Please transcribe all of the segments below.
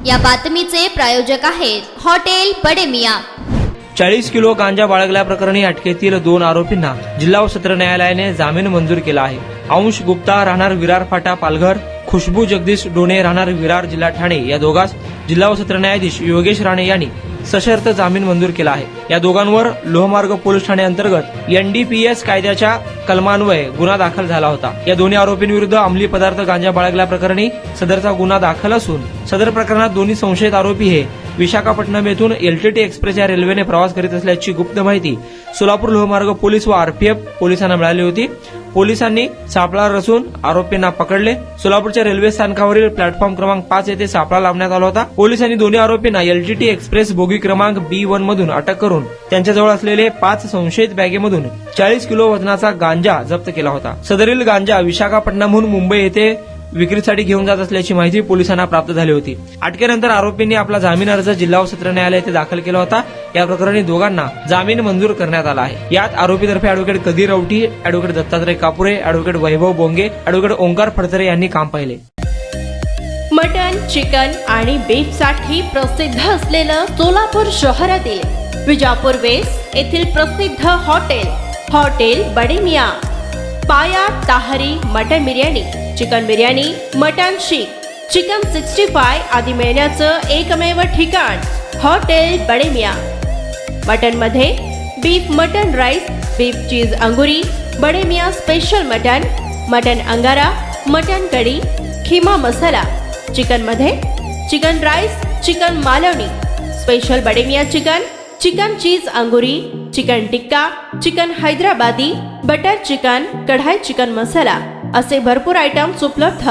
या बातमीचे प्रायोजक आहेत हॉटेल बडे मियां। 40 किलो गांजा बाळगल्याप्रकरणी अटकेतील 2 आरोपींना जिल्हा व सत्र न्यायालयाने जामीन मंजूर केला आहे। अंश गुप्ता राहणार विरार फाटा पालघर, खुशबू जगदीश डोणे राहणार विरार जिल्हा ठाणे या दोघांस जिल्हा व सत्र न्यायाधीश योगेश राणे यांनी सशर्त जामीन मंजूर केला आहे। या दोघांवर लोहमार्ग पोलीस ठाणे अंतर्गत एनडीपीएस कायद्याच्या कलमान्वये गुन्हा दाखल झाला होता। या दोन्ही आरोपींविरुद्ध अंमली पदार्थ गांजा बाळगल्याप्रकरणी सदरचा गुन्हा दाखल असून सदर प्रकरणात दोन्ही संशयित आरोपी हे विशाखापट्टणम येथून एलटीटी एक्सप्रेस या रेल्वेने प्रवास करीत असल्याची गुप्त माहिती सोलापूर लोहमार्ग पोलीस व आरपीएफ पोलिसांना मिळाली होती। पोलिसांनी सापळा रचून आरोपींना पकडले। सोलापूरच्या रेल्वे स्थानकावरील प्लॅटफॉर्म क्रमांक 5 येथे सापळा लावण्यात आला होता। पोलिसांनी दोन्ही आरोपींना एलटीटी एक्सप्रेस बोगी क्रमांक B1 मधून अटक करून त्यांच्याजवळ असलेले 5 संशयित बॅगेमधून 40 किलो वजनाचा गांजा जप्त केला होता। सदरील गांजा विशाखापट्टणमहून मुंबई येथे विक्रीसाठी घेऊन जात असल्याची माहिती पोलिसांना प्राप्त झाली होती। अटकेनंतर आरोपींनी आपला जामीन अर्ज जिल्हा व सत्र न्यायालय येथे दाखल केला होता। या प्रकरणी दोघांना जामीन मंजूर करण्यात आला आहे। यात आरोपीतर्फे advocate Kadir Ravathi, advocate Dattatray Kapure, advocate Vaibhav Bonge, advocate Omkar Phadtare यांनी काम पाहिले। मटन, चिकन आणि बीफ साठी प्रसिद्ध असलेलं सोलापूर शहरातील विजापूर वेस्ट येथील प्रसिद्ध hotel Bade Miyan. Paya tahari mutton biryani, chicken biryani, mutton seekh, chicken 65 आदी मिळण्याचं एकमेव ठिकाण हॉटेल बडे मियां। मटन मध्ये beef mutton rice, beef cheese अंगुरी, Bade Miyan special mutton, mutton अंगारा, मटन कढी, खिमा मसाला। चिकन मध्ये chicken rice, chicken Malvani, special Bade Miyan chicken, chicken cheese अंगुरी, chicken tikka, chicken Hyderabadi, butter chicken, kadai chicken masala असे भरपूर आयटम्स उपलब्ध।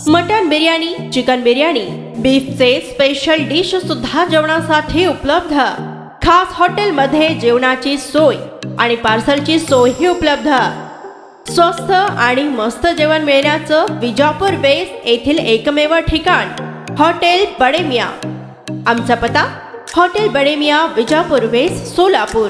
मटन बिर्याणी, चिकन बिर्याणी, बीफचे स्पेशल डिश सुद्धा जेवणासाठी उपलब्ध। खास हॉटेलमध्ये जेवणाची सोय आणि पार्सलची सोयही उपलब्ध। स्वस्त आणि मस्त जेवण मिळण्याचं विजापूर वेस्ट येथील एकमेव ठिकाण हॉटेल बडे मियां। आमचा पत्ता हॉटेल बडे मियां, विजापूर वेस्ट, सोलापूर।